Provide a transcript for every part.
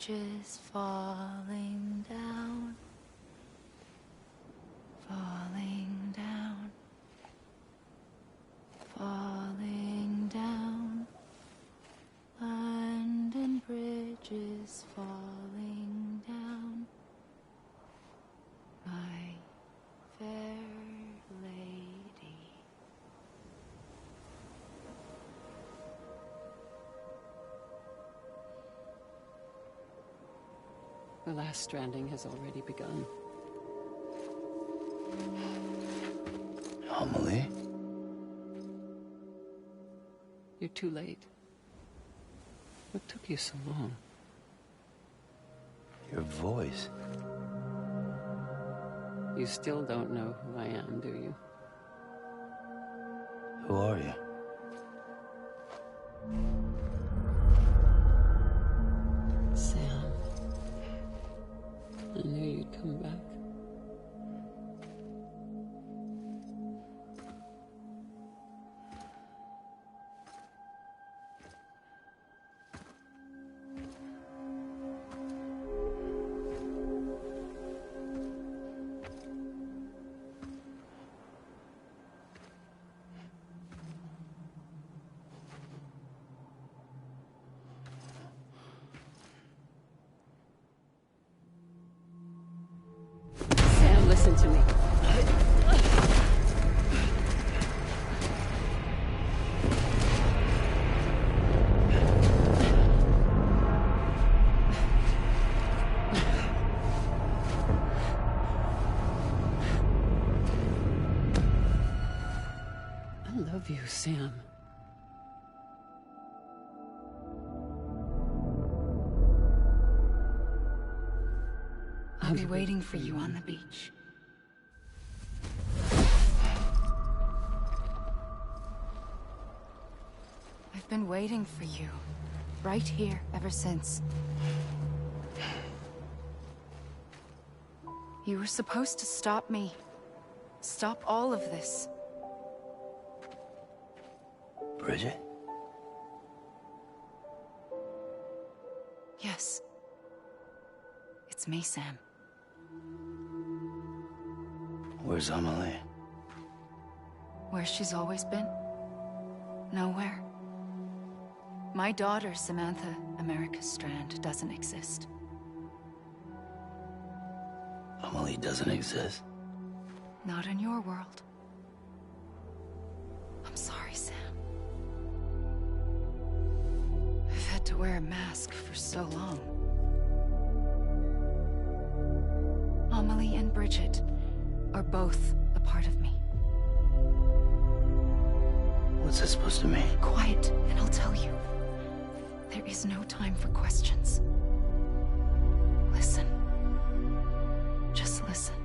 bridges falling down, falling down, falling down. London Bridge is falling down, my fair lady. The last stranding has already begun. Amelie? You're too late. What took you so long? Your voice. You still don't know who I am, do you? Who are you? Sam. I knew you'd come back. Listen to me. I love you, Sam. I'll be waiting for you on the beach. I've been waiting for you, right here, ever since. You were supposed to stop me. Stop all of this. Bridget? Yes. It's me, Sam. Where's Amelie? Where she's always been. Nowhere. My daughter, Samantha America Strand, doesn't exist. Amelie doesn't exist? Not in your world. I'm sorry, Sam. I've had to wear a mask for so long. Amelie and Bridget are both a part of me. What's this supposed to mean? Quiet, and I'll tell you. There is no time for questions. Listen. Just listen.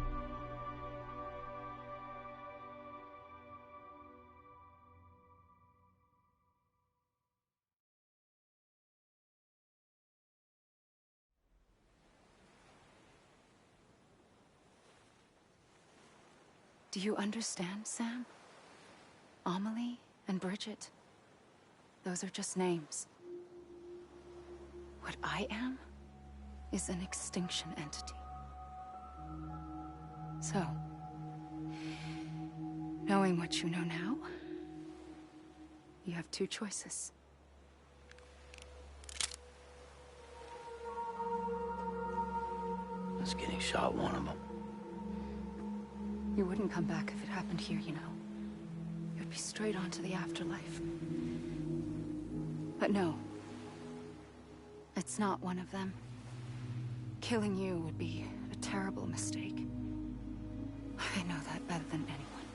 Do you understand, Sam? Amelie and Bridget. Those are just names. What I am is an extinction entity. So, knowing what you know now, you have two choices. Is getting shot one of them? You wouldn't come back if it happened here, you know. You'd be straight on to the afterlife. But no. It's not one of them. Killing you would be a terrible mistake. I know that better than anyone.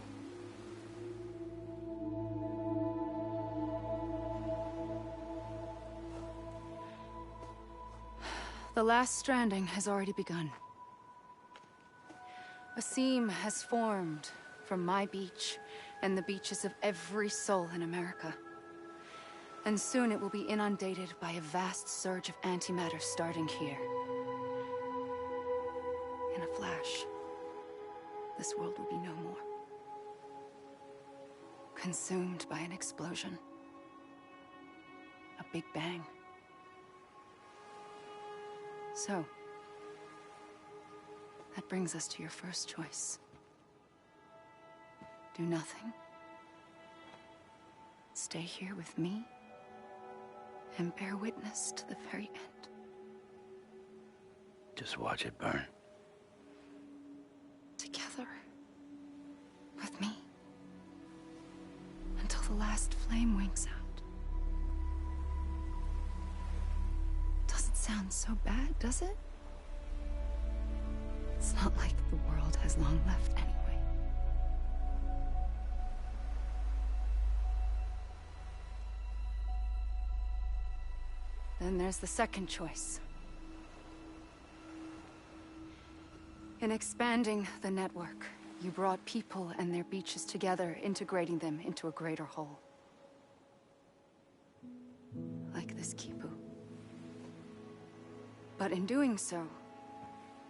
The last stranding has already begun. A seam has formed from my beach and the beaches of every soul in America. And soon it will be inundated by a vast surge of antimatter starting here. In a flash, this world will be no more. Consumed by an explosion. A big bang. So, that brings us to your first choice. Do nothing. Stay here with me, and bear witness to the very end. Just watch it burn. Together. With me. Until the last flame winks out. Doesn't sound so bad, does it? It's not like the world has long left anyway. Then there's the second choice. In expanding the network, you brought people and their beaches together, integrating them into a greater whole. Like this Kipu. But in doing so,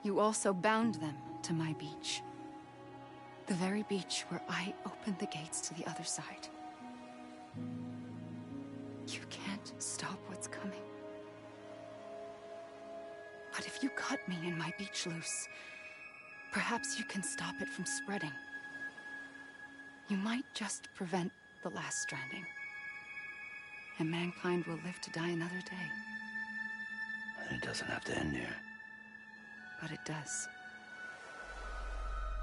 you also bound them to my beach. The very beach where I opened the gates to the other side. You can't stop what's coming. But if you cut me and my beach loose, perhaps you can stop it from spreading. You might just prevent the last stranding. And mankind will live to die another day. And it doesn't have to end here. But it does.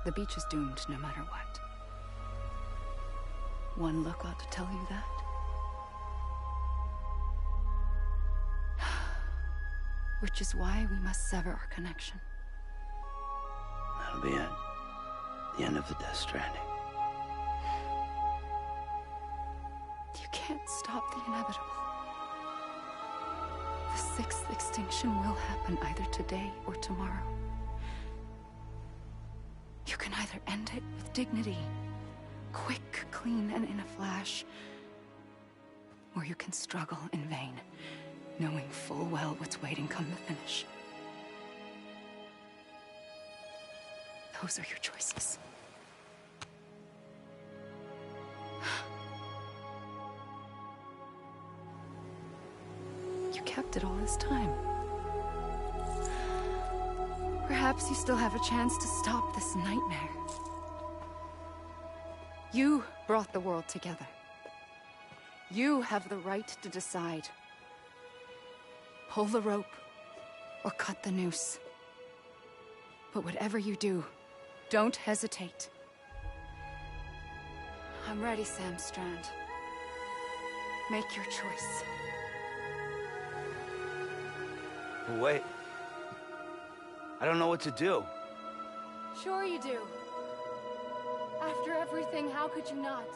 The beach is doomed no matter what. One look ought to tell you that. Which is why we must sever our connection. That'll be it. The end of the Death Stranding. You can't stop the inevitable. The sixth extinction will happen either today or tomorrow. You can either end it with dignity, quick, clean, and in a flash, or you can struggle in vain, knowing full well what's waiting come the finish. Those are your choices. You kept it all this time. Perhaps you still have a chance to stop this nightmare. You brought the world together. You have the right to decide. Pull the rope, or cut the noose. But whatever you do, don't hesitate. I'm ready, Sam Strand. Make your choice. Wait. I don't know what to do. Sure you do. After everything, how could you not?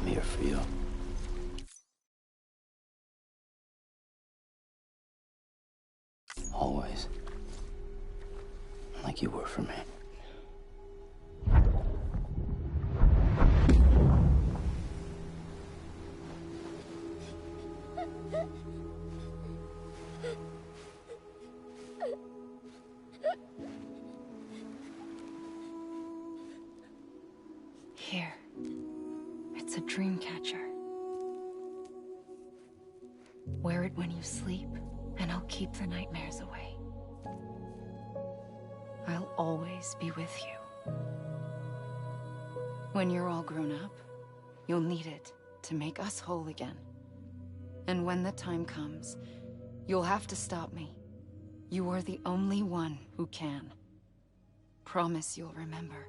I'm here for you. Always. Like you were for me. Here. It's a dream catcher. Wear it when you sleep, and I'll keep the nightmares away. I'll always be with you. When you're all grown up, you'll need it to make us whole again. And when the time comes, You'll have to stop me. You are the only one who can. Promise you'll remember.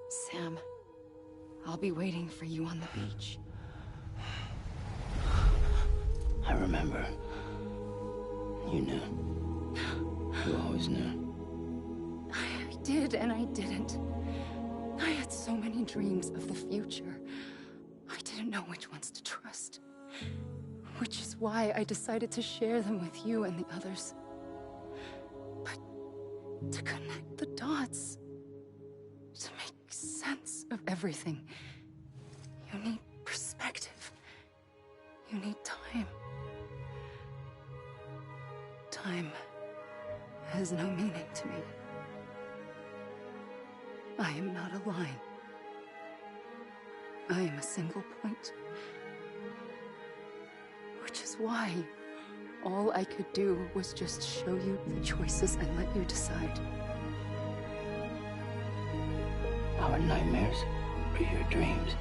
Sam, I'll be waiting for you on the beach. I remember. You knew. You always knew. I did and I didn't. I had so many dreams of the future. I didn't know which ones to trust. Which is why I decided to share them with you and the others. But to connect the dots, to make sense of everything, you need perspective. You need time. Time has no meaning to me. I am not a line. I am a single point. Which is why all I could do was just show you the choices and let you decide. Our nightmares are your dreams.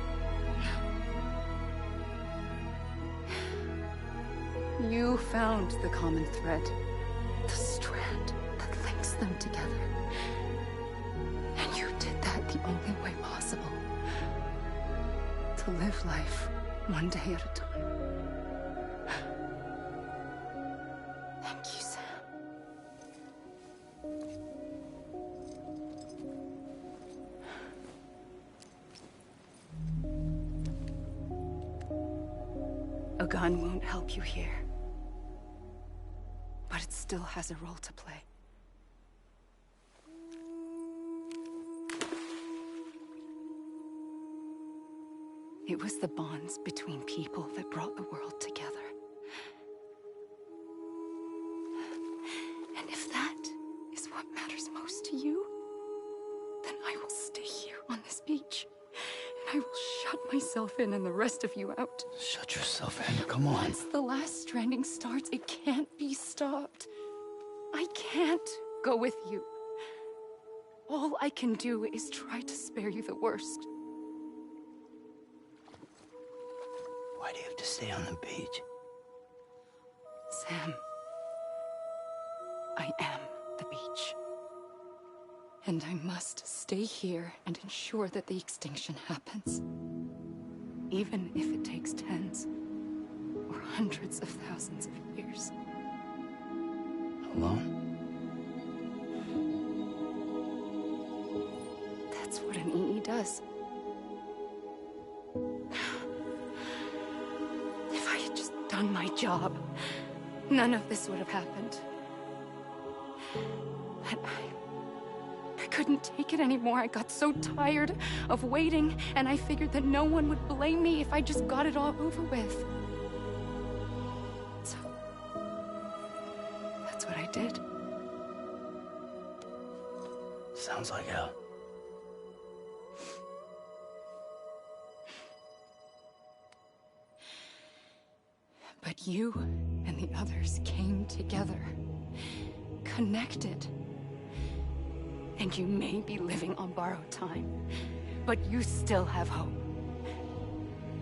You found the common thread, the strand that links them together. And you did that the only way possible. To live life one day at a time. Thank you, Sam. A gun won't help you here. But it still has a role to play. It was the bonds between people that brought the world together. And if that is what matters most to you, then I will stay here on this beach. And I will shut myself in and the rest of you out. Shut yourself in, come on. Once the last stranding starts, it can't be stopped. I can't go with you. All I can do is try to spare you the worst. Why do you have to stay on the beach? Sam, I am the beach. And I must stay here and ensure that the extinction happens. Even if it takes tens or hundreds of thousands of years. Alone? That's what an EE does. If I had just done my job, none of this would have happened. But I couldn't take it anymore. I got so tired of waiting, and I figured that no one would blame me if I just got it all over with. So, that's what I did. Sounds like hell. But you and the others came together, connected. And you may be living on borrowed time, but you still have hope.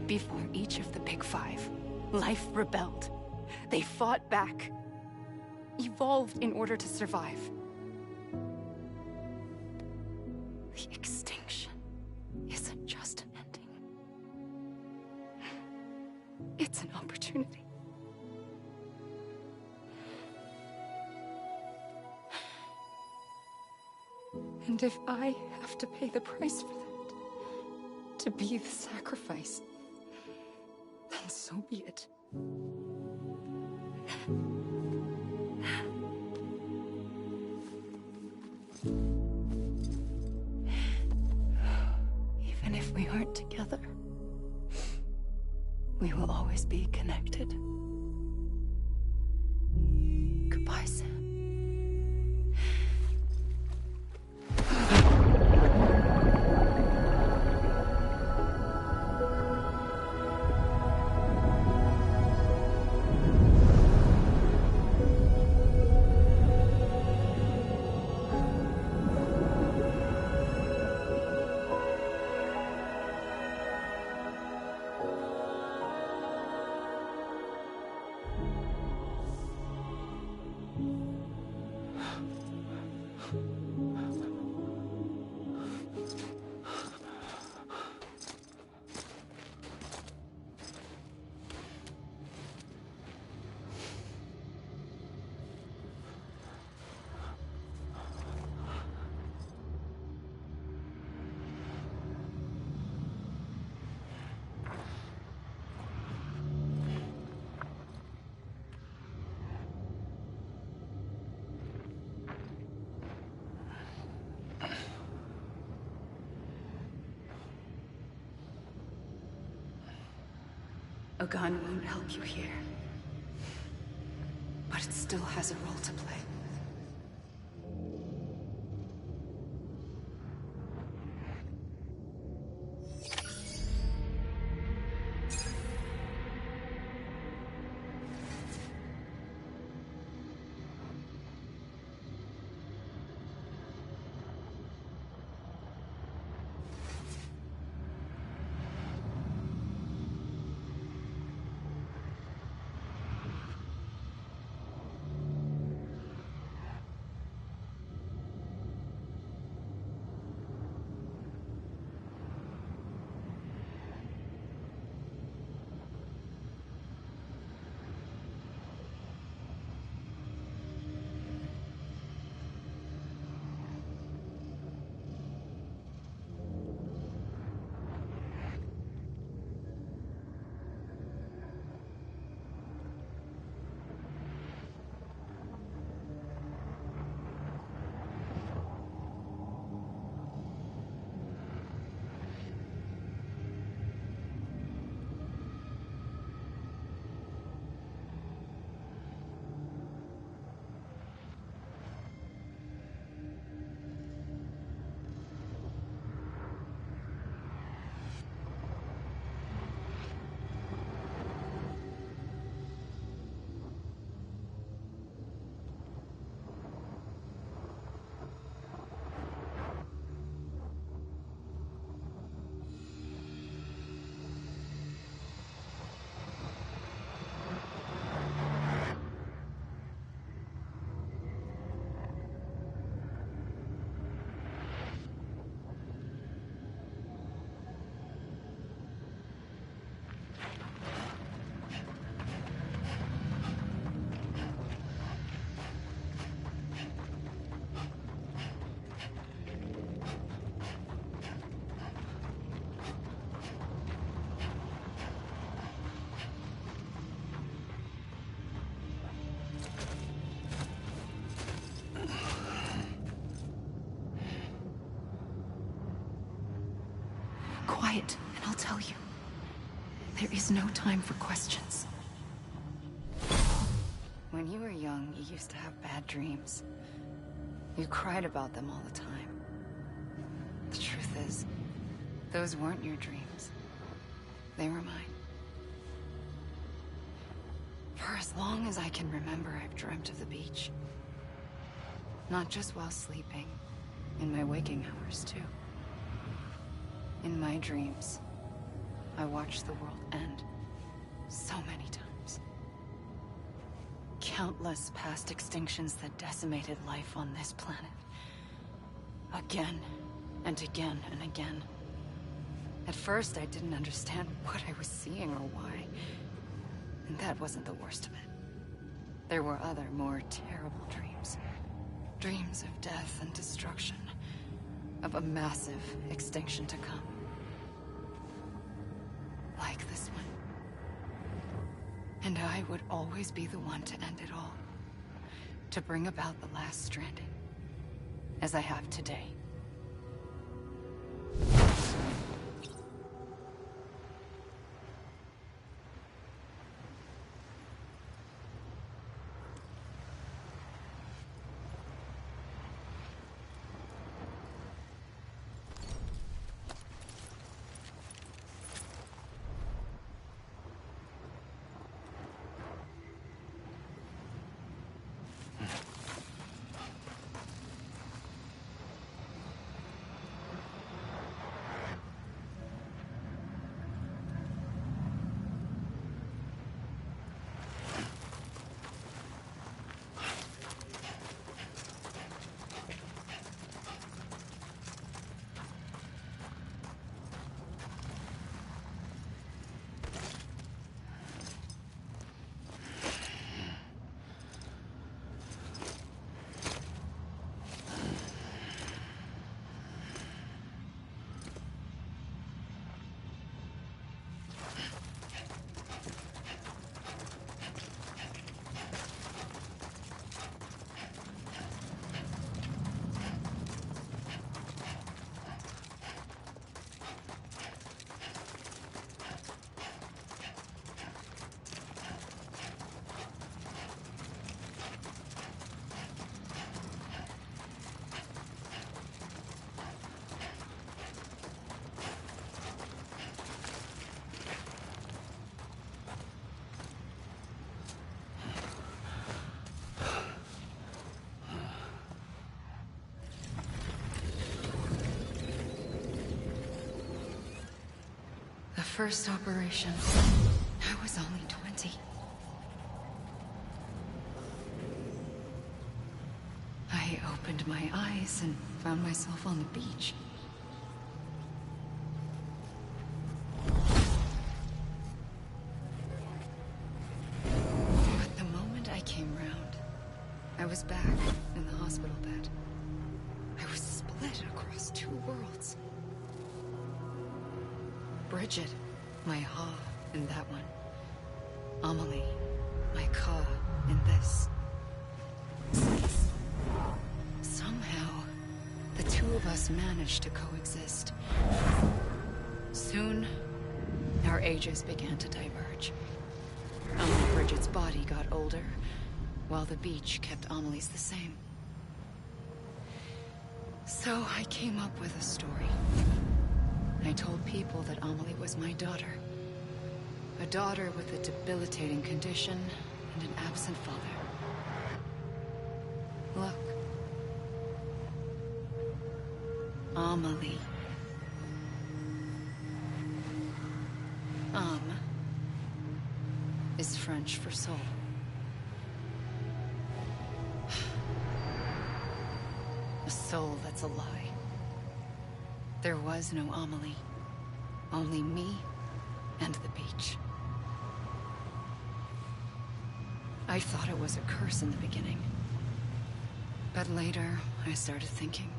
Before each of the Big Five, life rebelled. They fought back, evolved in order to survive. The extinction isn't just an ending. It's an opportunity. And if I have to pay the price for that, to be the sacrifice, then so be it. Even if we aren't together, we will always be connected. Goodbye, Sam. A gun won't help you here. But it still has a role to play. Quiet, and I'll tell you. There is no time for questions. When you were young, you used to have bad dreams. You cried about them all the time. The truth is, those weren't your dreams. They were mine. For as long as I can remember, I've dreamt of the beach. Not just while sleeping, in my waking hours, too. In my dreams, I watched the world end so many times. Countless past extinctions that decimated life on this planet. Again, and again, and again. At first, I didn't understand what I was seeing or why. And that wasn't the worst of it. There were other, more terrible dreams. Dreams of death and destruction. Of a massive extinction to come. Like this one. And I would always be the one to end it all. To bring about the last stranding. As I have today. first operation, I was only 20. I opened my eyes and found myself on the beach. But the moment I came round, I was back in the hospital bed. I was split across two worlds. Bridget, my Ha in that one. Amelie, my Ka in this. Somehow, the two of us managed to coexist. Soon, our ages began to diverge. Bridget's body got older, while the beach kept Amelie's the same. So I came up with a story. I told people that Amelie was my daughter. A daughter with a debilitating condition and an absent father. Look. Amelie. Is French for soul. A soul that's a lie. There was no Amelie. Only me and the beach. I thought it was a curse in the beginning. But later, I started thinking,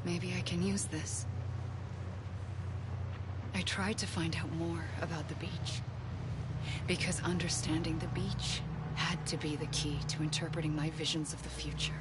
maybe I can use this. I tried to find out more about the beach. Because understanding the beach had to be the key to interpreting my visions of the future.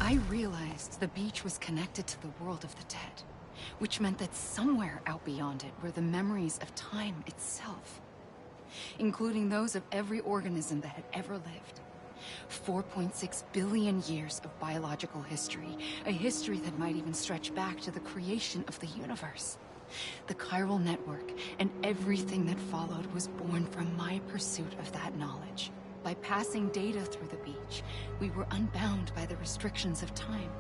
I realized the beach was connected to the world of the dead, which meant that somewhere out beyond it were the memories of time itself, including those of every organism that had ever lived. 4.6 billion years of biological history, a history that might even stretch back to the creation of the universe. The chiral network and everything that followed was born from my pursuit of that knowledge. By passing data through the beach, we were unbound by the restrictions of time.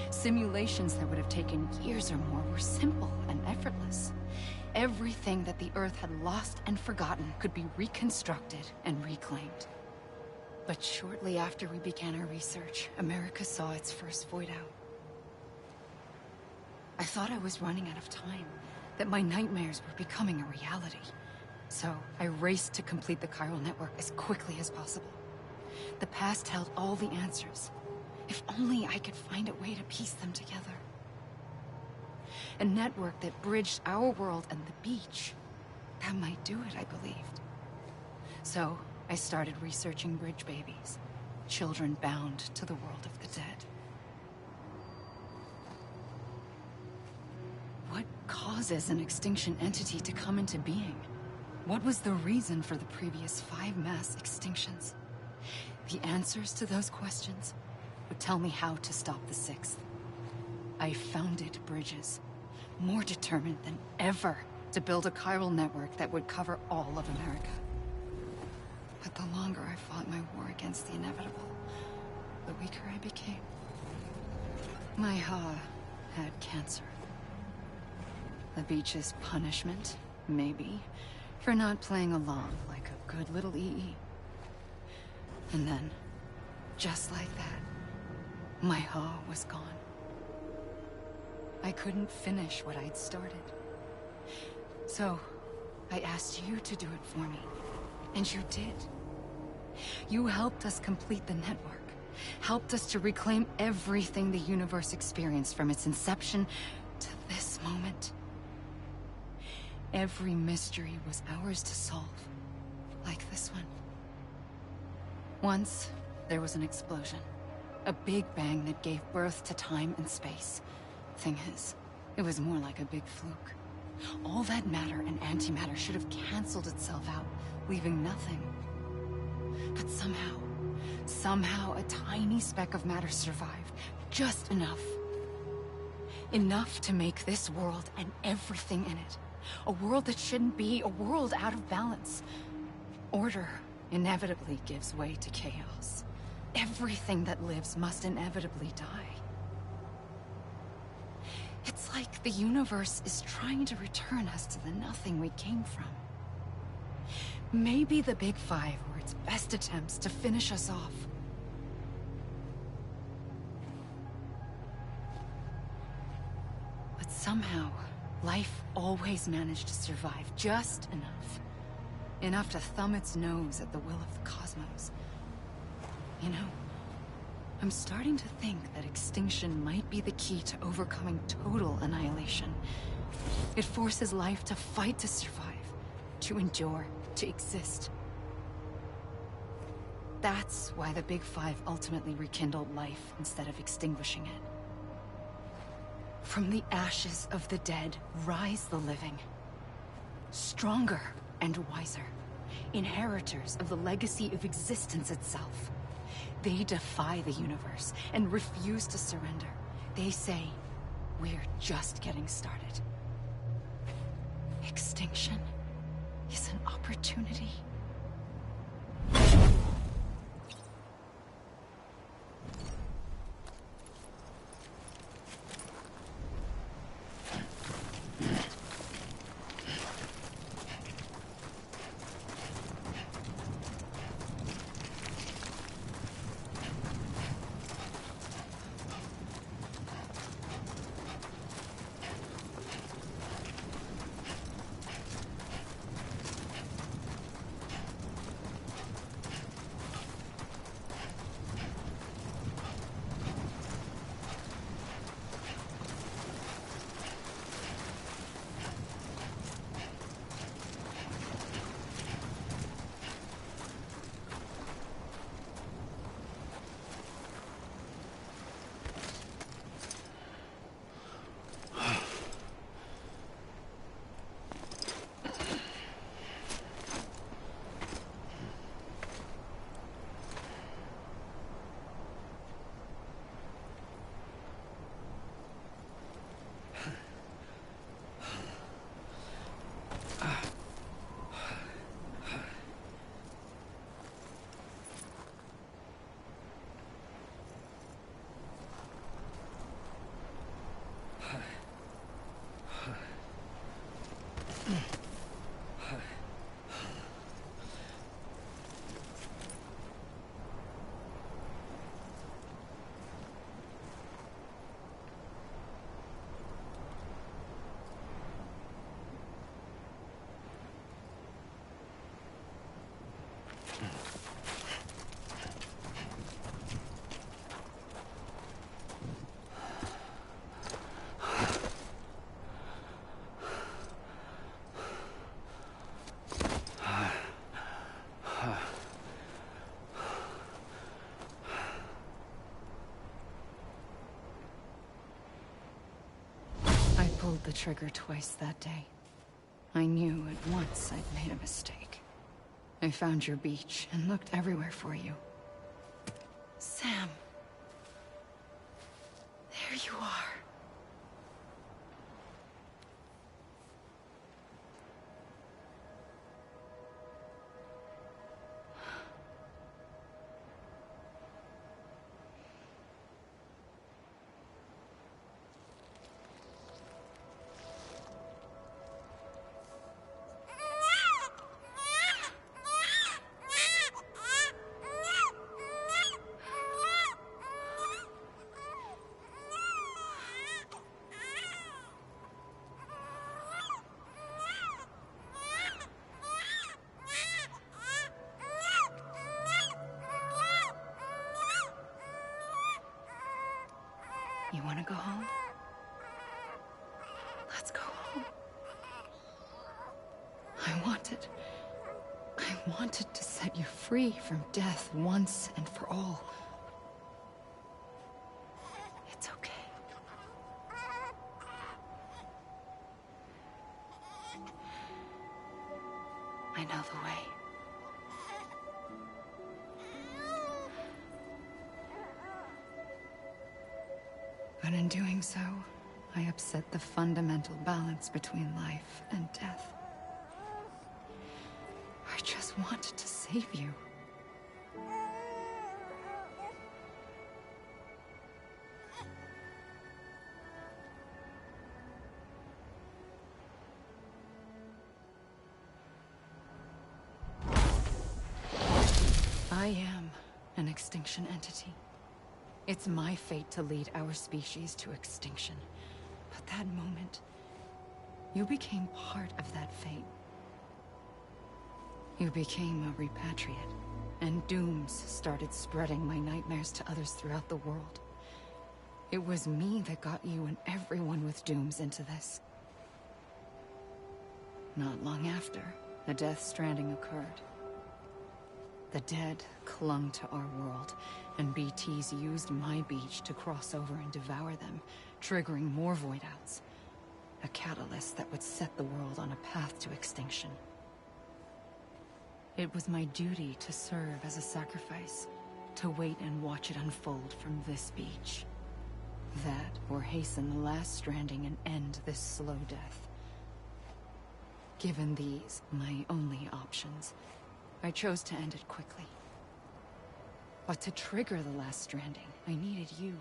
Simulations that would have taken years or more were simple and effortless. Everything that the Earth had lost and forgotten could be reconstructed and reclaimed. But shortly after we began our research, America saw its first void out. I thought I was running out of time, that my nightmares were becoming a reality. So I raced to complete the chiral network as quickly as possible. The past held all the answers. If only I could find a way to piece them together. A network that bridged our world and the beach. That might do it, I believed. So, I started researching bridge babies. Children bound to the world of the dead. What causes an extinction entity to come into being? What was the reason for the previous 5 mass extinctions? The answers to those questions would tell me how to stop the 6th. I founded bridges, more determined than ever to build a chiral network that would cover all of America. But the longer I fought my war against the inevitable, the weaker I became. My Ha had cancer. The beach's punishment, maybe, for not playing along like a good little EE. And then, just like that, my Ha was gone. I couldn't finish what I'd started. So, I asked you to do it for me. And you did. You helped us complete the network. Helped us to reclaim everything the universe experienced from its inception to this moment. Every mystery was ours to solve. Like this one. Once, there was an explosion. A big bang that gave birth to time and space. Thing is, it was more like a big fluke. All that matter and antimatter should have canceled itself out, leaving nothing. But somehow a tiny speck of matter survived. Just enough. Enough to make this world and everything in it. A world that shouldn't be, a world out of balance. Order inevitably gives way to chaos. Everything that lives must inevitably die. It's like the universe is trying to return us to the nothing we came from. Maybe the Big Five were its best attempts to finish us off. But somehow, life always managed to survive just enough. Enough to thumb its nose at the will of the cosmos. You know, I'm starting to think that extinction might be the key to overcoming total annihilation. It forces life to fight to survive, to endure, to exist. That's why the Big Five ultimately rekindled life instead of extinguishing it. From the ashes of the dead rise the living. Stronger and wiser. Inheritors of the legacy of existence itself. They defy the universe and refuse to surrender. They say, we're just getting started. Extinction is an opportunity. pulled the trigger twice that day. I knew at once I'd made a mistake. I found your beach and looked everywhere for you. Sam. There you are. You want to go home? Let's go home. I wanted to set you free from death once and for all. It's okay. I know the way. But in doing so, I upset the fundamental balance between life and death. I just wanted to save you. I am an extinction entity. It's my fate to lead our species to extinction. But that moment, you became part of that fate. You became a repatriate, and dooms started spreading my nightmares to others throughout the world. It was me that got you and everyone with dooms into this. Not long after, the Death Stranding occurred. The dead clung to our world, and BTs used my beach to cross over and devour them, triggering more void outs. A catalyst that would set the world on a path to extinction. It was my duty to serve as a sacrifice, to wait and watch it unfold from this beach. That, or hasten the last stranding and end this slow death. Given these, my only options, I chose to end it quickly. But to trigger the last stranding, I needed you,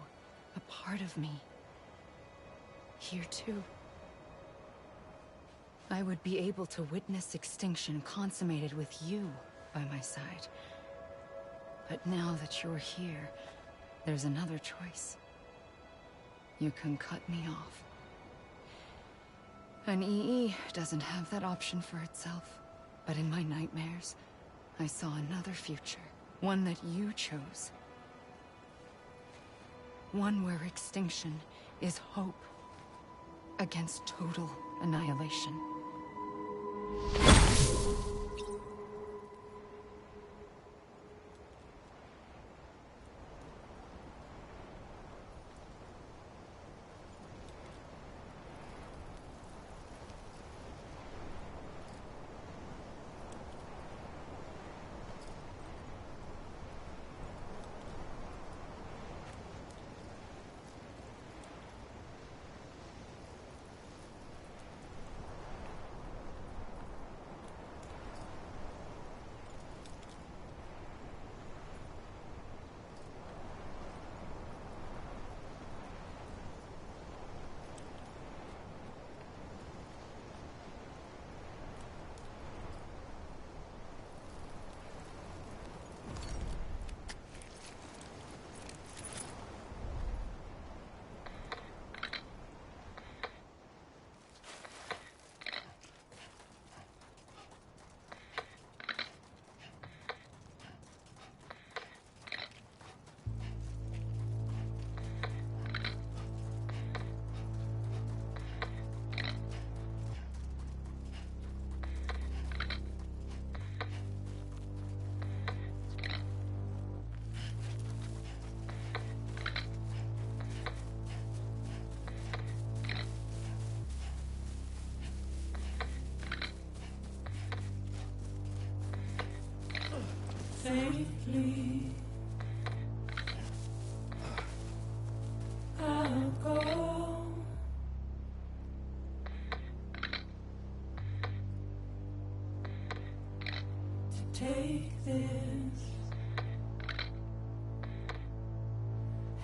a part of me. Here too. I would be able to witness extinction consummated with you by my side. But now that you're here, there's another choice. You can cut me off. An EE doesn't have that option for itself. But in my nightmares, I saw another future. One that you chose. One where extinction is hope against total annihilation.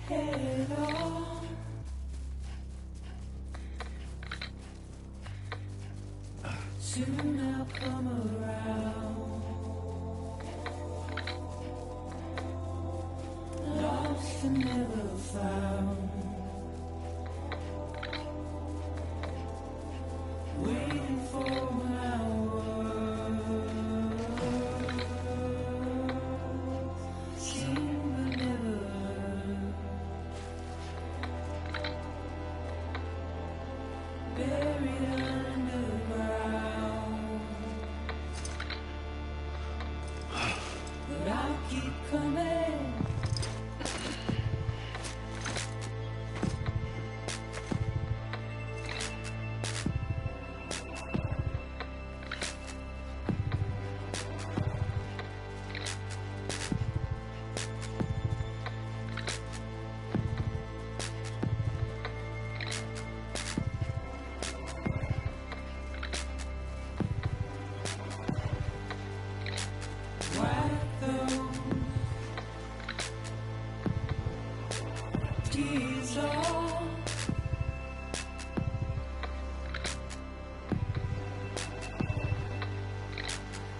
head on. Soon I'll come around. Lost and never found. Waiting for my world. Seen but never heard. Buried underground. But I'll keep coming. Wipe those tears off.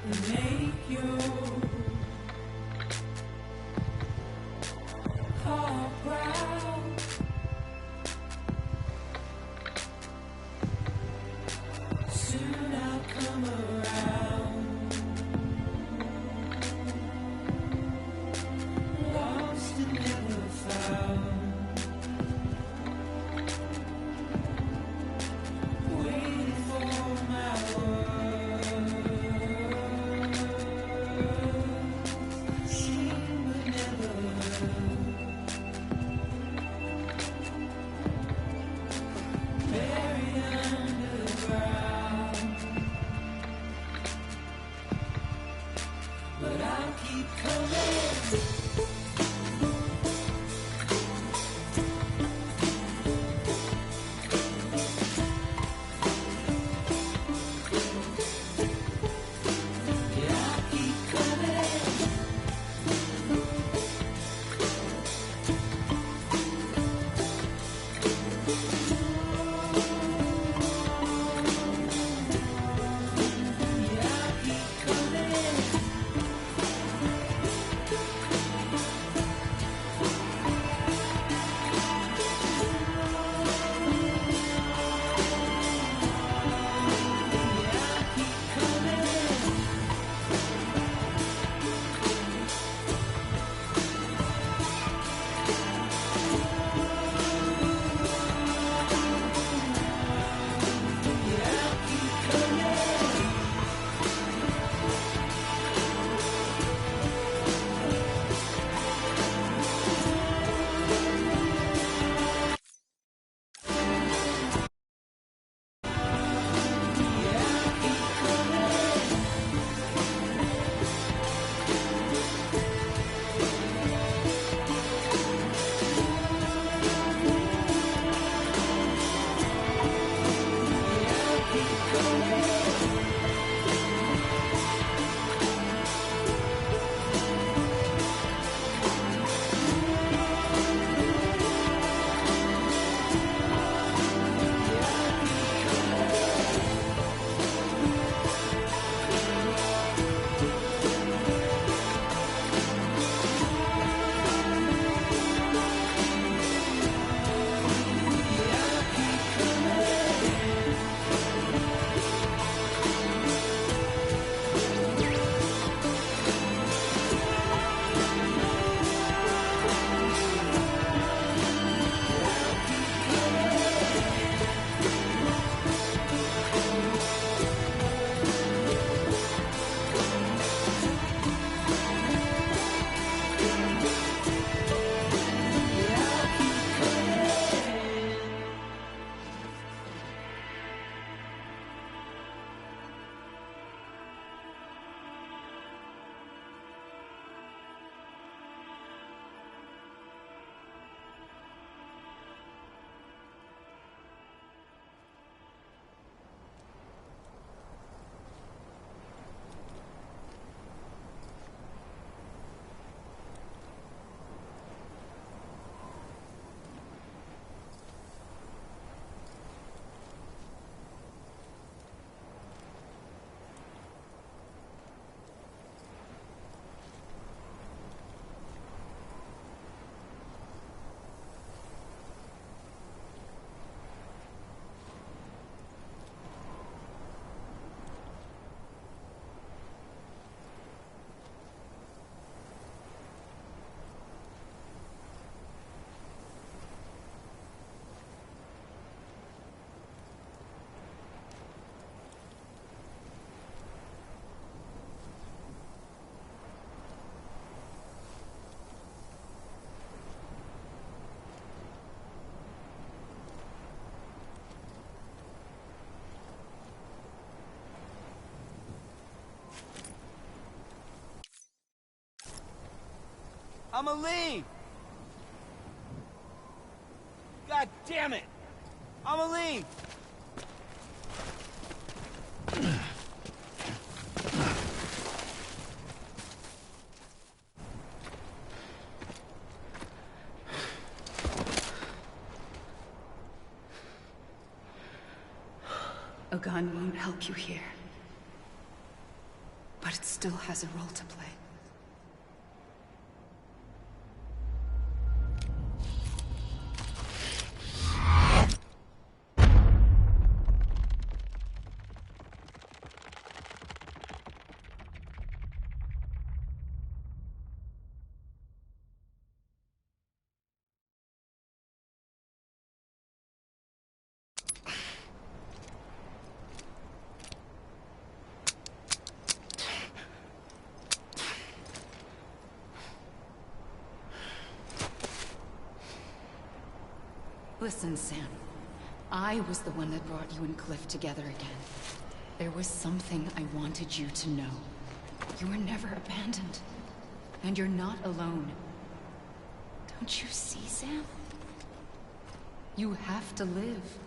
And make your heart proud. Soon I'll come around. Lost and never found. Waiting for my world. Seen but never heard. I'ma leave! God damn it! I'ma leave! A gun won't help you here. But it still has a role to play. Listen, Sam. I was the one that brought you and Cliff together again. There was something I wanted you to know. You were never abandoned. And you're not alone. Don't you see, Sam? You have to live.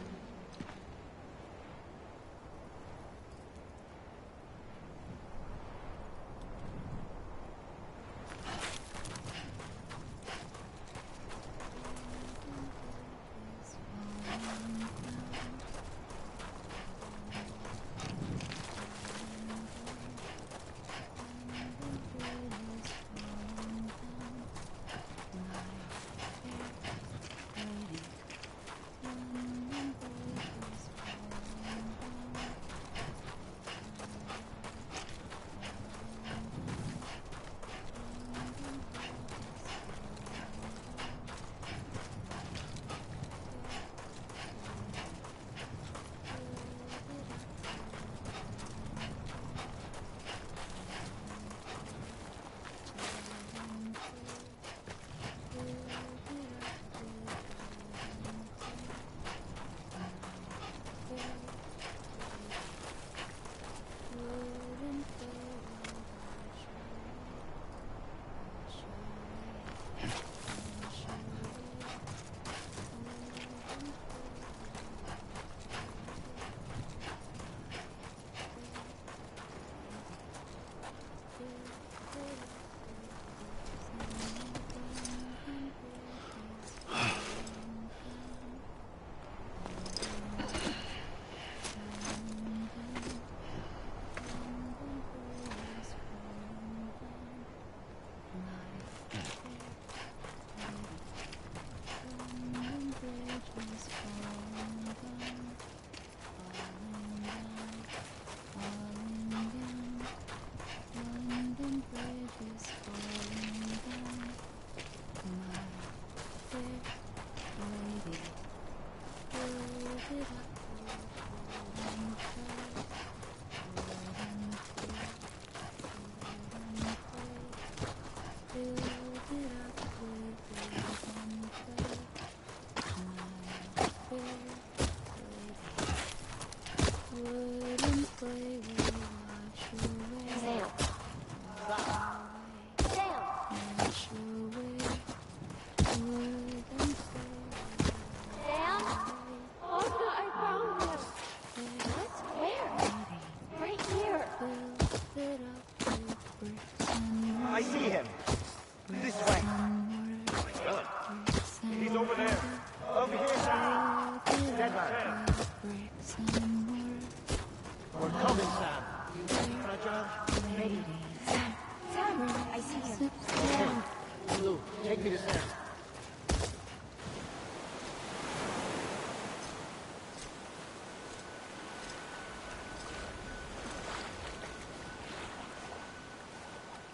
I see him. This way. He's over there. Over here, Sam. Dead man. We're coming, Sam. Fragile. Ready. Sam, I see him. Sam. Lou, take me to Sam.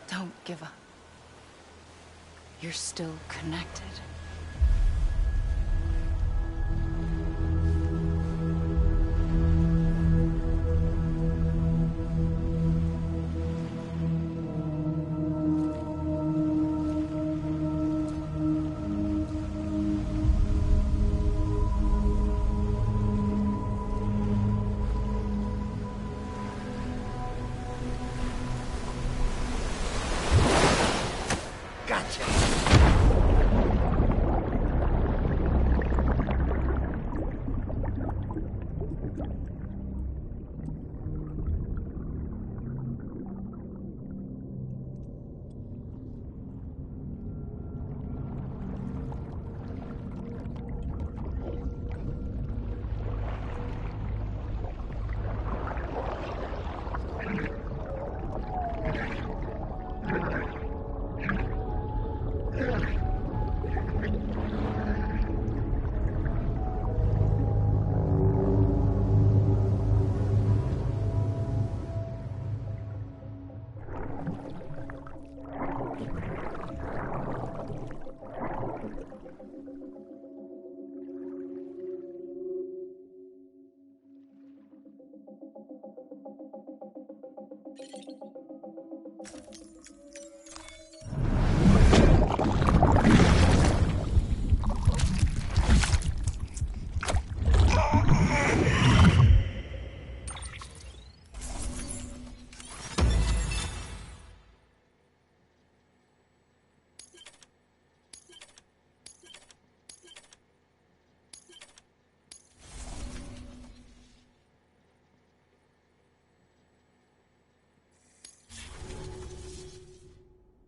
Don't give up. You're still connected. Gotcha.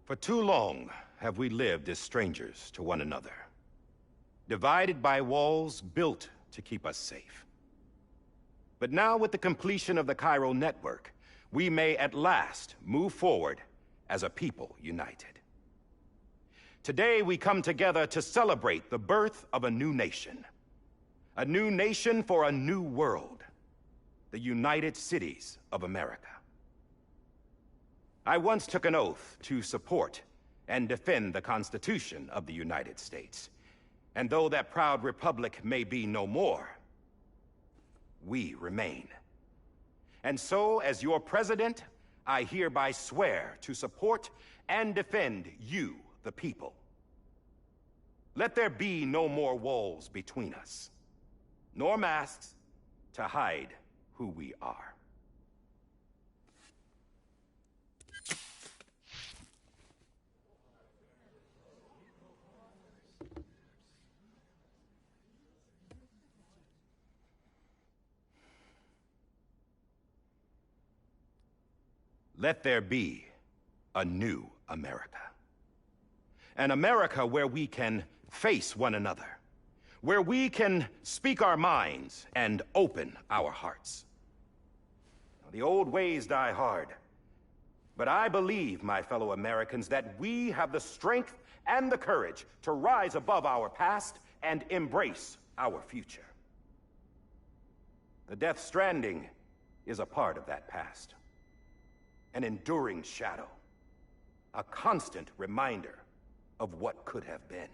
For too long have we lived as strangers to one another, divided by walls built to keep us safe. But now, with the completion of the Cairo network, we may at last move forward as a people united. Today, we come together to celebrate the birth of a new nation. A new nation for a new world. The United Cities of America. I once took an oath to support and defend the Constitution of the United States. And though that proud republic may be no more, we remain. And so, as your president, I hereby swear to support and defend you, the people. Let there be no more walls between us, nor masks to hide who we are. Let there be a new America. An America where we can face one another, where we can speak our minds and open our hearts. Now, the old ways die hard, but I believe, my fellow Americans, that we have the strength and the courage to rise above our past and embrace our future. The Death Stranding is a part of that past. An enduring shadow, a constant reminder of what could have been.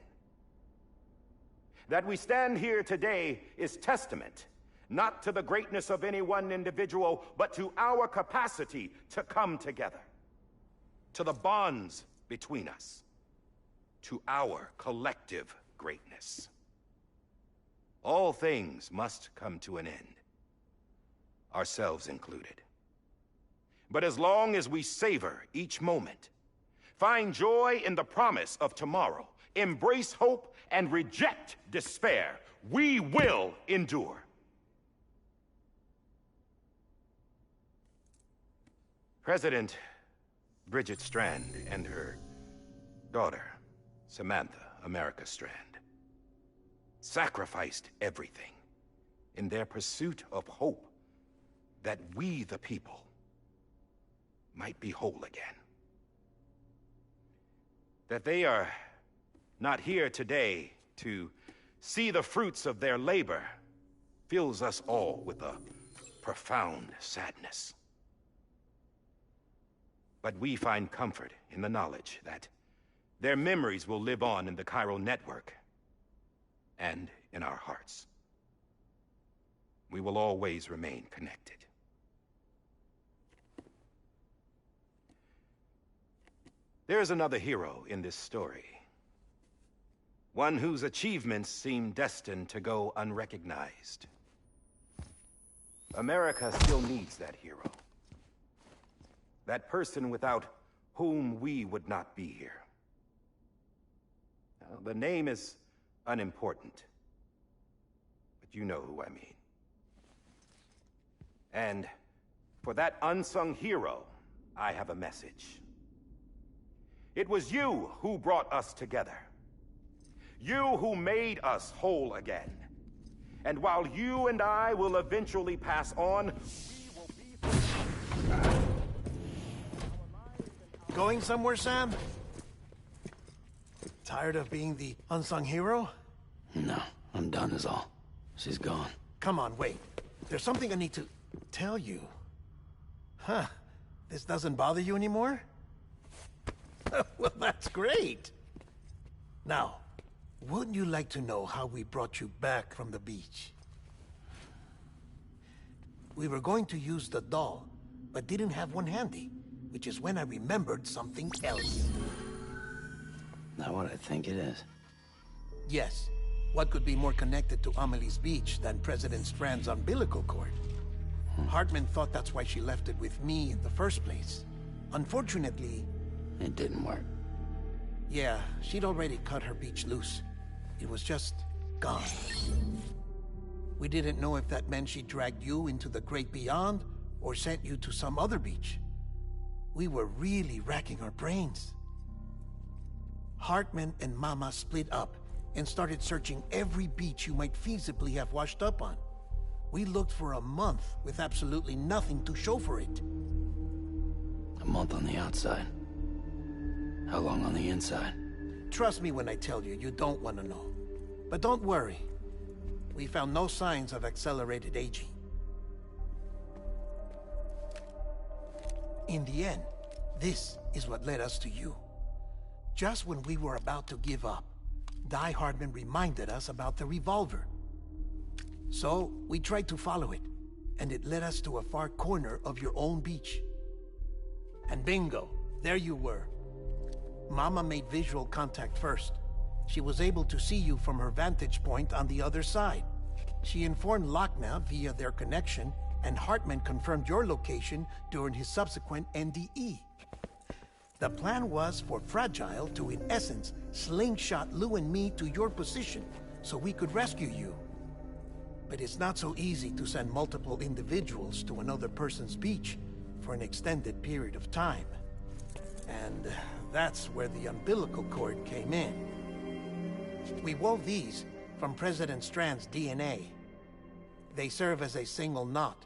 That we stand here today is testament, not to the greatness of any one individual, but to our capacity to come together, to the bonds between us, to our collective greatness. All things must come to an end, ourselves included. But as long as we savor each moment, find joy in the promise of tomorrow, embrace hope, and reject despair, we will endure. President Bridget Strand and her daughter, Samantha America Strand, sacrificed everything in their pursuit of hope that we, the people, might be whole again. That they are not here today to see the fruits of their labor fills us all with a profound sadness. But we find comfort in the knowledge that their memories will live on in the Cairo network and in our hearts. We will always remain connected. There's another hero in this story. One whose achievements seem destined to go unrecognized. America still needs that hero. That person without whom we would not be here. Now, the name is unimportant, but you know who I mean. And for that unsung hero, I have a message. It was you who brought us together. You who made us whole again. And while you and I will eventually pass on, we will be... Going somewhere, Sam? Tired of being the unsung hero? No, I'm done is all. She's gone. Come on, wait. There's something I need to tell you. Huh. This doesn't bother you anymore? Well, that's great. Now, wouldn't you like to know how we brought you back from the beach? We were going to use the doll, but didn't have one handy, which is when I remembered something else. Not what I think it is. Yes. What could be more connected to Amelie's beach than President Strand's umbilical cord? Hartman thought that's why she left it with me in the first place. Unfortunately... It didn't work. Yeah, she'd already cut her beach loose. It was just gone. We didn't know if that meant she dragged you into the great beyond, or sent you to some other beach. We were really racking our brains. Hartman and Mama split up and started searching every beach you might feasibly have washed up on. We looked for a month with absolutely nothing to show for it. A month on the outside. How long on the inside? Trust me when I tell you, you don't want to know. But don't worry. We found no signs of accelerated aging. In the end, this is what led us to you. Just when we were about to give up, Die Hardman reminded us about the revolver. So, we tried to follow it, and it led us to a far corner of your own beach. And bingo, there you were. Mama made visual contact first. She was able to see you from her vantage point on the other side. She informed Lockne via their connection, and Hartman confirmed your location during his subsequent NDE. The plan was for Fragile to, in essence, slingshot Lou and me to your position, so we could rescue you. But it's not so easy to send multiple individuals to another person's beach for an extended period of time. And that's where the umbilical cord came in. We wove these from President Strand's DNA. They serve as a single knot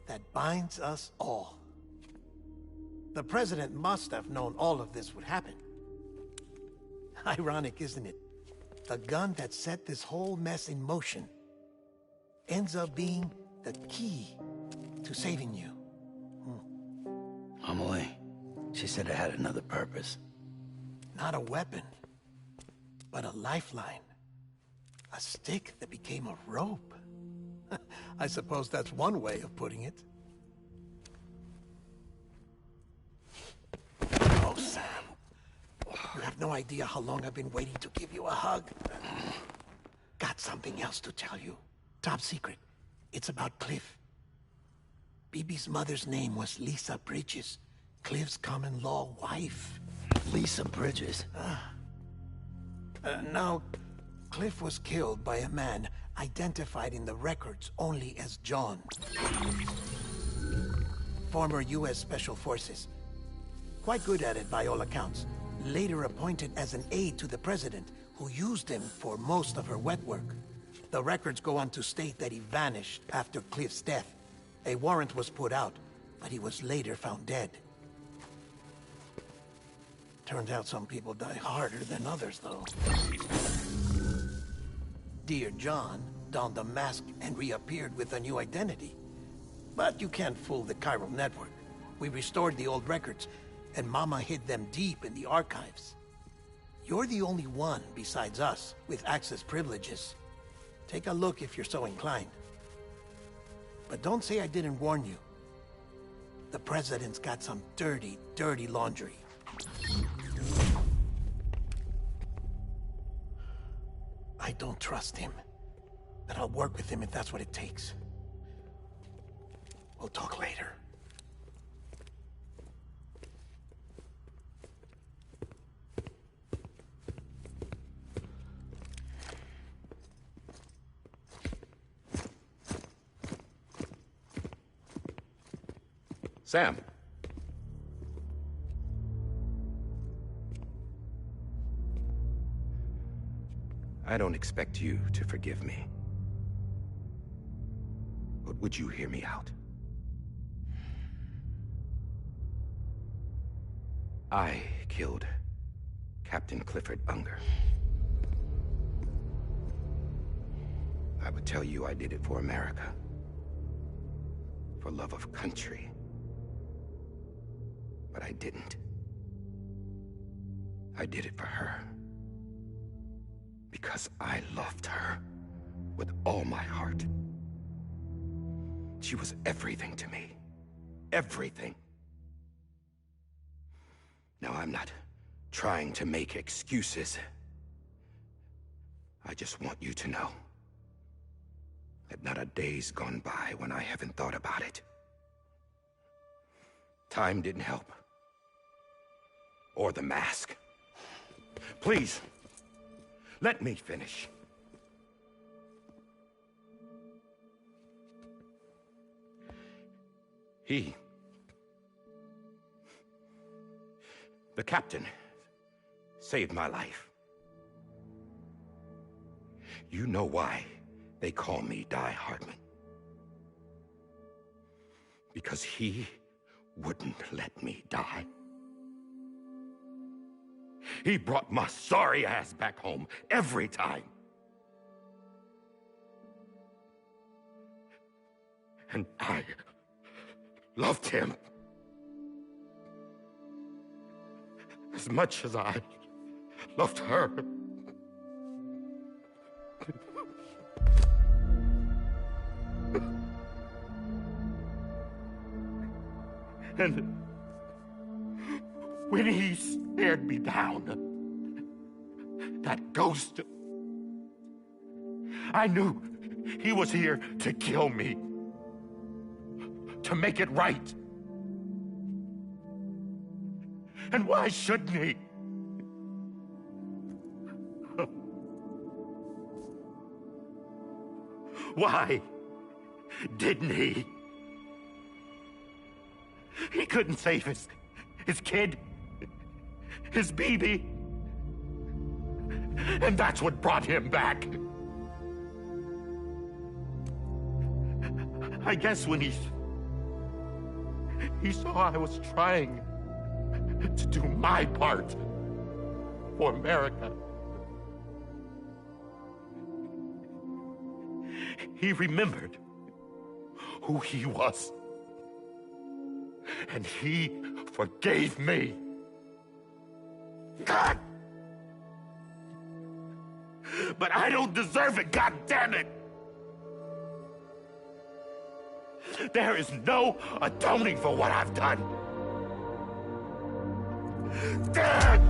that binds us all. The President must have known all of this would happen. Ironic, isn't it? The gun that set this whole mess in motion ends up being the key to saving you. Amelie, she said it had another purpose. Not a weapon, but a lifeline. A stick that became a rope. I suppose that's one way of putting it. Oh, Sam. You have no idea how long I've been waiting to give you a hug. Got something else to tell you. Top secret. It's about Cliff. BB's mother's name was Lisa Bridges, Cliff's common-law wife. Lisa Bridges? Now, Cliff was killed by a man identified in the records only as John. Former U.S. Special Forces. Quite good at it by all accounts. Later appointed as an aide to the President, who used him for most of her wet work. The records go on to state that he vanished after Cliff's death. A warrant was put out, but he was later found dead. Turns out some people die harder than others, though. Dear John donned a mask and reappeared with a new identity. But you can't fool the chiral network. We restored the old records, and Mama hid them deep in the archives. You're the only one, besides us, with access privileges. Take a look if you're so inclined. But don't say I didn't warn you. The President's got some dirty, dirty laundry. I don't trust him, but I'll work with him if that's what it takes. We'll talk later. Sam. I don't expect you to forgive me. But would you hear me out? I killed Captain Clifford Unger. I would tell you I did it for America. For love of country. But I didn't. I did it for her. Because I loved her with all my heart. She was everything to me. Everything. Now, I'm not trying to make excuses. I just want you to know that not a day's gone by when I haven't thought about it. Time didn't help. Or the mask. Please, let me finish. The captain saved my life. You know why they call me Die Hardman. Because he wouldn't let me die. He brought my sorry ass back home every time. And I loved him as much as I loved her. And when he stared me down, that ghost, I knew he was here to kill me, to make it right. And why shouldn't he? Why didn't he? He couldn't save his kid, his baby. And that's what brought him back. I guess when he saw I was trying to do my part for America, he remembered who he was. And he forgave me. God! But I don't deserve it, God damn it! There is no atoning for what I've done. God!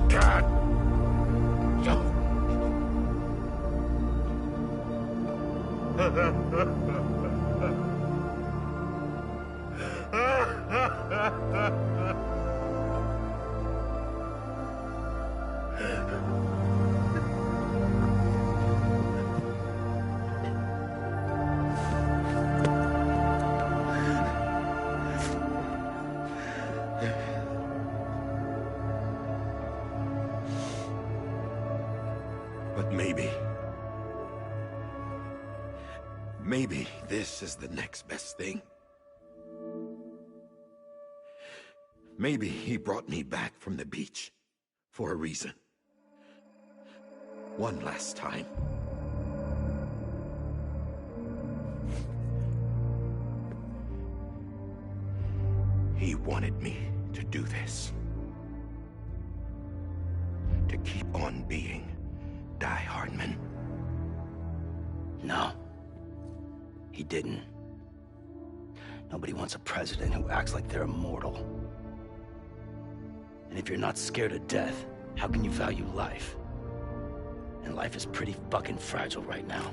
But maybe this is the next best thing. Maybe he brought me back from the beach for a reason. One last time. He wanted me to do this. To keep on being Die Hardman. No. He didn't. Nobody wants a president who acts like they're immortal. And if you're not scared of death, how can you value life? And life is pretty fucking fragile right now.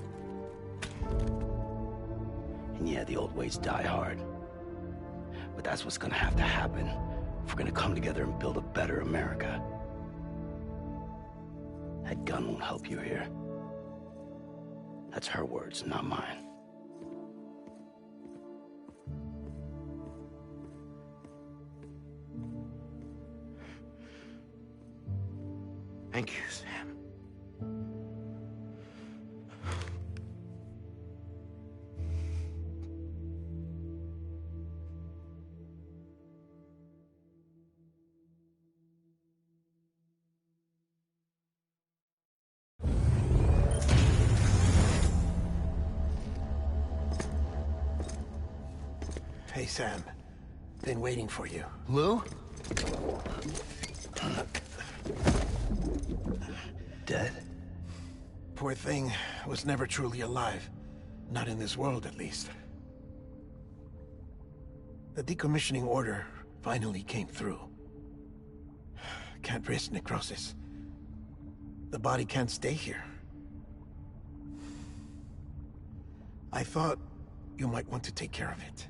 And yeah, the old ways die hard. But that's what's gonna have to happen if we're gonna come together and build a better America. That gun won't help you here. That's her words, not mine. Thank you, Sam. Hey, Sam. Been waiting for you. Lou? Dead? Poor thing was never truly alive. Not in this world, at least. The decommissioning order finally came through. Can't risk necrosis. The body can't stay here. I thought you might want to take care of it.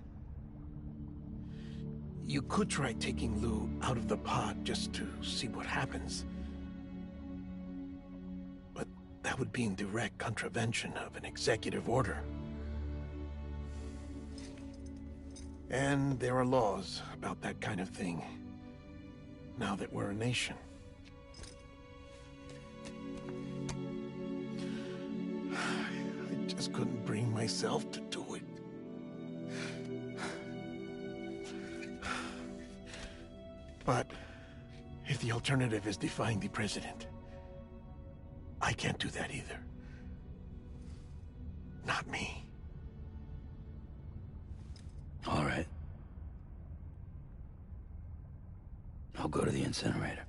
You could try taking Lou out of the pod just to see what happens. But that would be in direct contravention of an executive order. And there are laws about that kind of thing, now that we're a nation. just couldn't bring myself to do it. But if the alternative is defying the president, I can't do that either. Not me. All right. I'll go to the incinerator.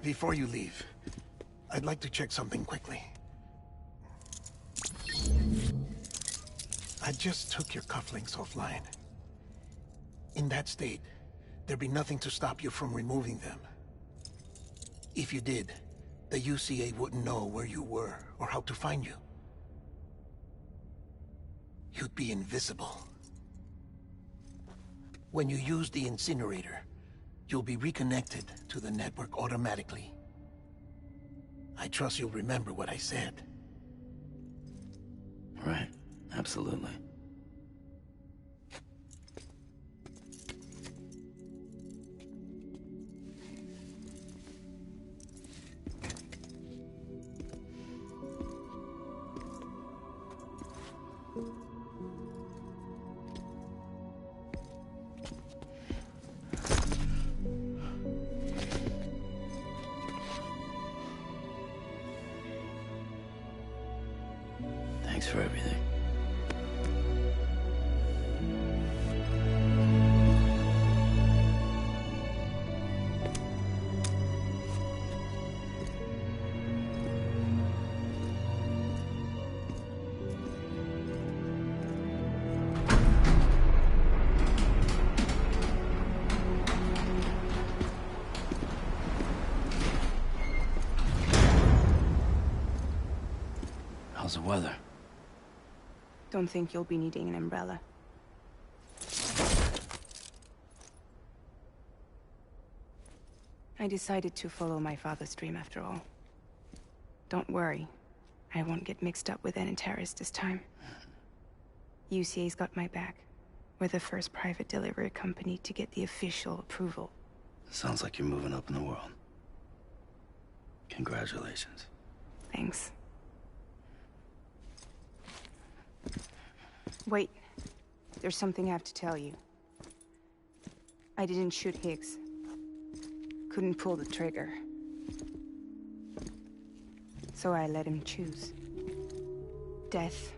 Before you leave, I'd like to check something quickly. I just took your cufflinks offline. In that state, there'd be nothing to stop you from removing them. If you did, the UCA wouldn't know where you were or how to find you. You'd be invisible. When you use the incinerator, you'll be reconnected to the network automatically. I trust you'll remember what I said. Right. Absolutely. Thanks for everything. How's the weather? Don't think you'll be needing an umbrella. I decided to follow my father's dream after all. Don't worry. I won't get mixed up with any terrorists this time. UCA's got my back. We're the first private delivery company to get the official approval. Sounds like you're moving up in the world. Congratulations. Thanks. Wait. There's something I have to tell you. I didn't shoot Higgs. Couldn't pull the trigger. So I let him choose. Death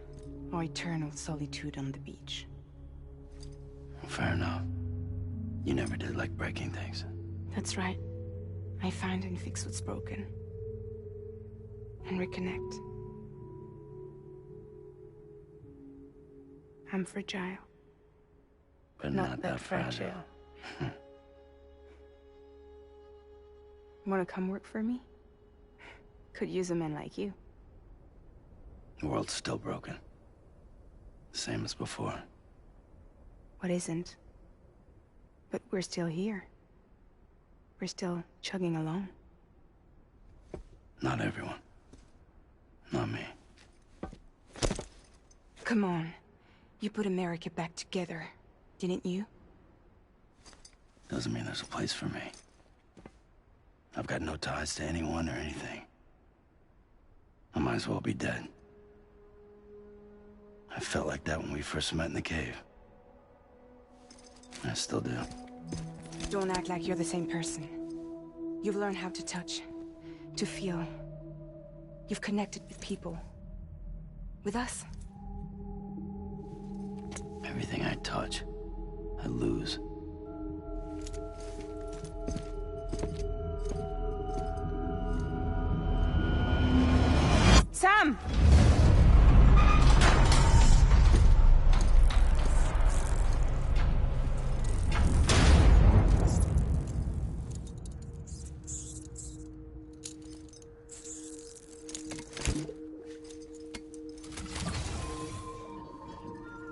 or eternal solitude on the beach. Fair enough. You never did like breaking things. That's right. I find and fix what's broken. And reconnect. I'm fragile. But not that fragile. Wanna come work for me? Could use a man like you. The world's still broken. Same as before. What isn't? But we're still here. We're still chugging along. Not everyone. Not me. Come on. You put America back together, didn't you? Doesn't mean there's a place for me. I've got no ties to anyone or anything. I might as well be dead. I felt like that when we first met in the cave. I still do. Don't act like you're the same person. You've learned how to touch, to feel. You've connected with people. With us. Everything I touch, I lose. Sam!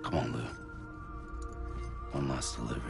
Come on, Lou. One last delivery.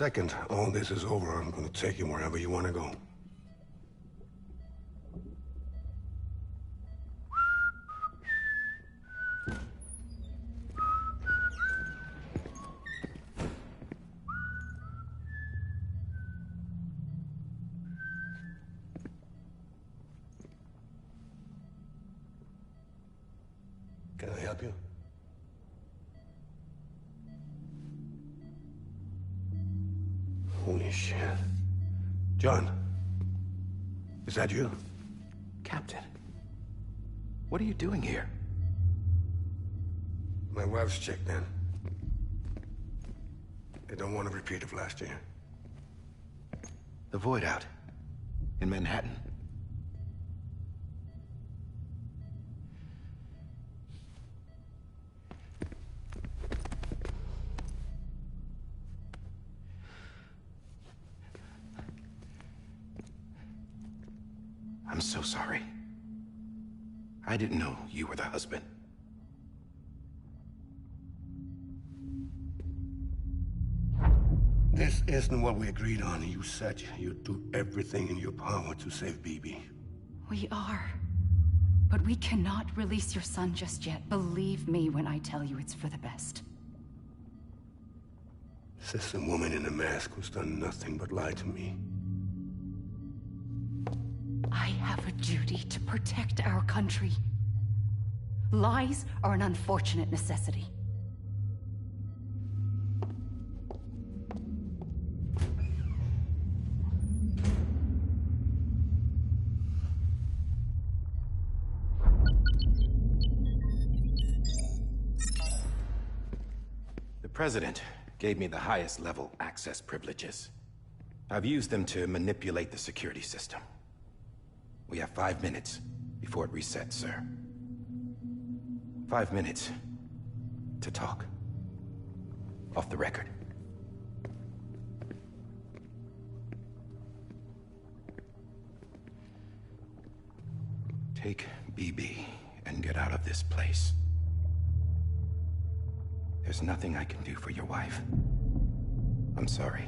second all this is over, I'm gonna take you wherever you want to go. Can I help you? Holy shit. John, is that you? Captain, what are you doing here? My wife's checked in. They don't want a repeat of last year. The Void out in Manhattan. I'm so sorry. I didn't know you were the husband. This isn't what we agreed on. You said you'd do everything in your power to save BB. We are. But we cannot release your son just yet. Believe me when I tell you it's for the best. This is a woman in a mask who's done nothing but lie to me. I have a duty to protect our country. Lies are an unfortunate necessity. The President gave me the highest level access privileges. I've used them to manipulate the security system. We have 5 minutes before it resets, sir. 5 minutes to talk. Off the record. Take BB and get out of this place. There's nothing I can do for your wife. I'm sorry.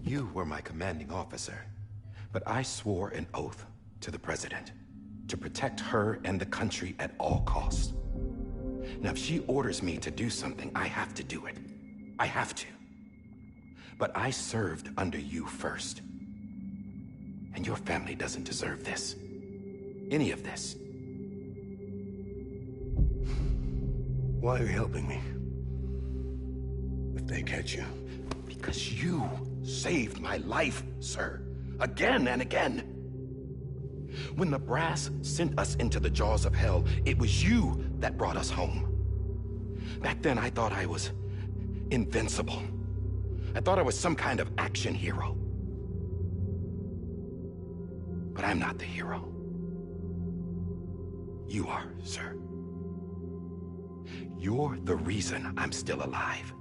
You were my commanding officer, but I swore an oath to the President to protect her and the country at all costs. Now, if she orders me to do something, I have to do it. I have to. But I served under you first. And your family doesn't deserve this. Any of this. Why are you helping me? If they catch you. Because you saved my life, sir. Again and again. When the brass sent us into the jaws of hell, it was you that brought us home. Back then, I thought I was invincible. I thought I was some kind of action hero. But I'm not the hero. You are, sir. You're the reason I'm still alive.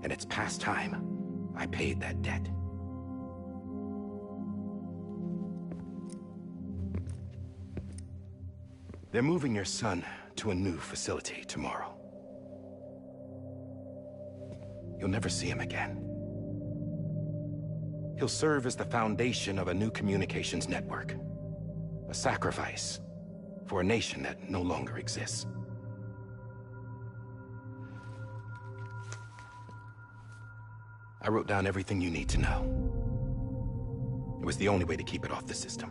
And it's past time I paid that debt. They're moving your son to a new facility tomorrow. You'll never see him again. He'll serve as the foundation of a new communications network. A sacrifice for a nation that no longer exists. I wrote down everything you need to know. It was the only way to keep it off the system.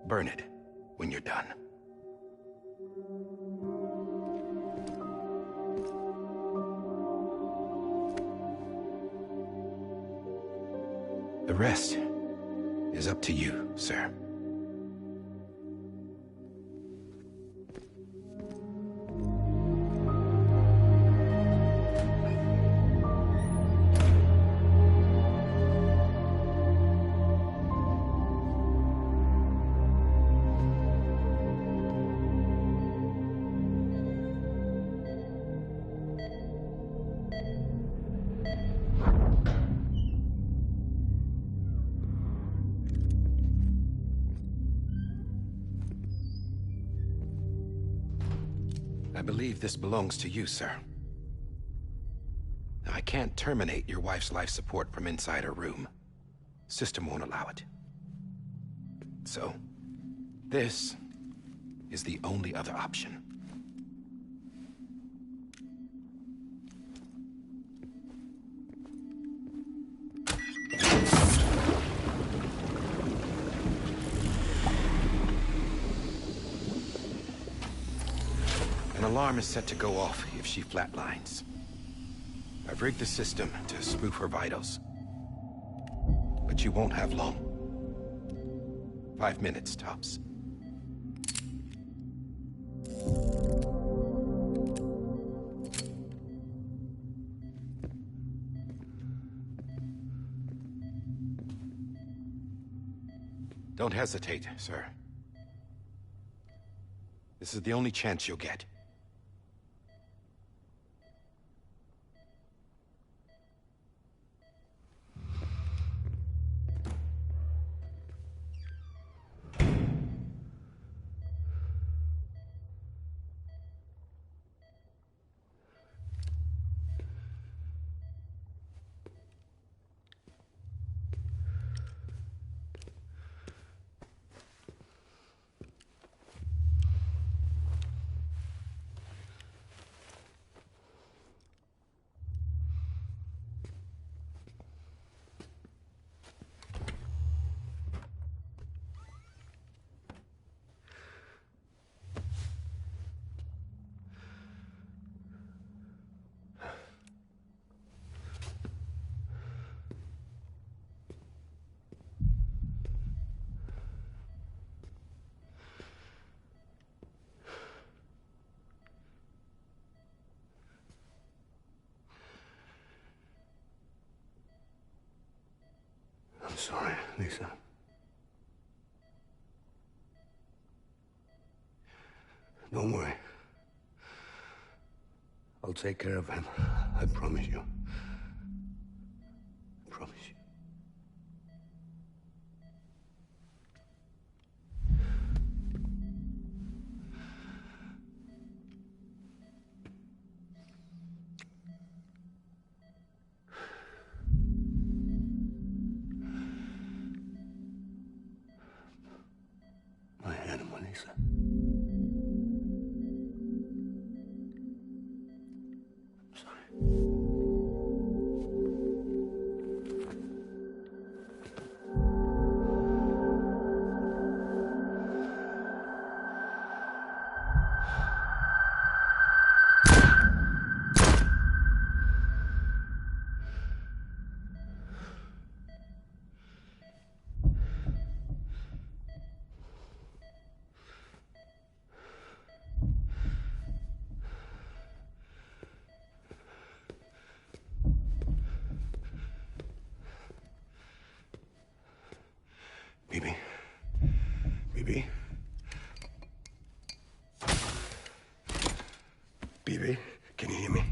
Burn it when you're done. The rest is up to you, sir. I believe this belongs to you, sir. Now, I can't terminate your wife's life support from inside her room. System won't allow it. So, this is the only other option. An alarm is set to go off if she flatlines. I've rigged the system to spoof her vitals. But you won't have long. 5 minutes, tops. Don't hesitate, sir. This is the only chance you'll get. I'm sorry, Lisa. Don't worry. I'll take care of him. I promise you. I promise you. My animal, Lisa. I'm sorry. Bibi? Bibi? Bibi, can you hear me?